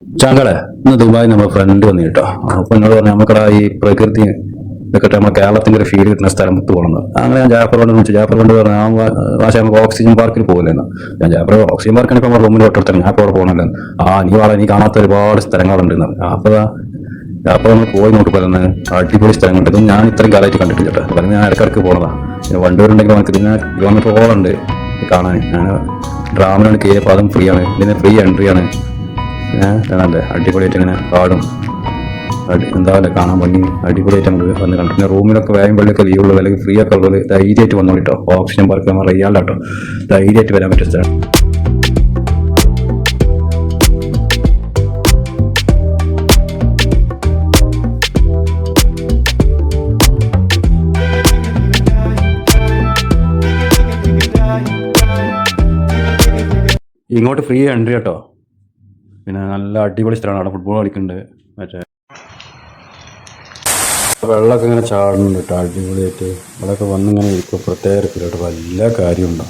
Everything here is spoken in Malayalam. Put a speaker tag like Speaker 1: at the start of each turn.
Speaker 1: ചാങ്കളെ ഇന്ന് ദുബായ് നമ്മുടെ ഫ്രണ്ട് വന്നു കേട്ടോ. അപ്പൊ എന്നോട് പറഞ്ഞു നമുക്കടാ ഈ പ്രകൃതി ഇതൊക്കെ നമ്മുടെ കേരളത്തിന്റെ ഒരു ഫീൽ കിട്ടുന്ന സ്ഥലത്ത് പോകണം. അങ്ങനെ ഞാൻ ജാഫർ കൊണ്ട് വിളിച്ചു. ജാഫർ കൊണ്ട് പറഞ്ഞു പക്ഷേ നമുക്ക് ഓക്സിജൻ പാർക്കിൽ പോകില്ലെന്ന്. ഞാൻ ജാഫർ ഓക്സിജൻ പാർക്കിന് ഇപ്പൊ റൂമിൽ തൊട്ടടുത്താണ്, ഞാൻ ഇപ്പോൾ അവിടെ പോകണല്ലോ. നീ വളരെ നീ കാണാത്ത ഒരുപാട് സ്ഥലങ്ങളുണ്ടെന്ന്. അപ്പൊ നമ്മൾ പോയി നോക്കി പറയുന്നത് അടിപൊളി സ്ഥലങ്ങളുണ്ട്. ഇതൊന്നും ഞാൻ ഇത്രയും കാലമായിട്ട് കണ്ടിട്ടില്ല കേട്ടോ. പറയുന്നത് ഞാൻ ഇടയ്ക്കിടയ്ക്ക് പോകണതാണ്. പിന്നെ വണ്ടൂരുണ്ടെങ്കിൽ നമുക്ക് ഇതിന് കിലോമീറ്ററോളുണ്ട് കാണാൻ. ഞാൻ ഡ്രാമിനാണ് കയറിയ പാദം ഫ്രീ ആണ്, ഇതിന് ഫ്രീ എൻട്രി ആണ്. നല്ല അടിപൊളിയായിട്ട് ഇങ്ങനെ കാടും എന്തായാലും കാണാൻ ഭംഗി അടിപൊളിയായിട്ട് നമുക്ക് വന്ന് കണ്ടു. പിന്നെ റൂമിലൊക്കെ വേഗം പള്ളിയൊക്കെ ലീവ് ഉള്ളത് അല്ലെങ്കിൽ ഫ്രീ ഒക്കെ ഉള്ളത് ധൈര്യമായിട്ട് വന്നോളൂ കേട്ടോ. ഓക്സിജൻ പാർക്ക് നമ്മൾ അറിയാലോ കേട്ടോ, ധൈര്യമായിട്ട് വരാൻ പറ്റിയ സ്ഥലം. ഇങ്ങോട്ട് ഫ്രീ എൻട്രി കേട്ടോ. പിന്നെ നല്ല അടിപൊളി സ്ഥലമാണ്. അവിടെ ഫുട്ബോൾ കളിക്കുന്നുണ്ട്. മറ്റേ വെള്ളമൊക്കെ ഇങ്ങനെ ചാടുന്നുണ്ട് കേട്ടോ, അടിപൊളിയായിട്ട്. അവിടെയൊക്കെ വന്നിങ്ങനെ ഇരിക്കും. പ്രത്യേക കേട്ടോ, വല്ല കാര്യമുണ്ടോ.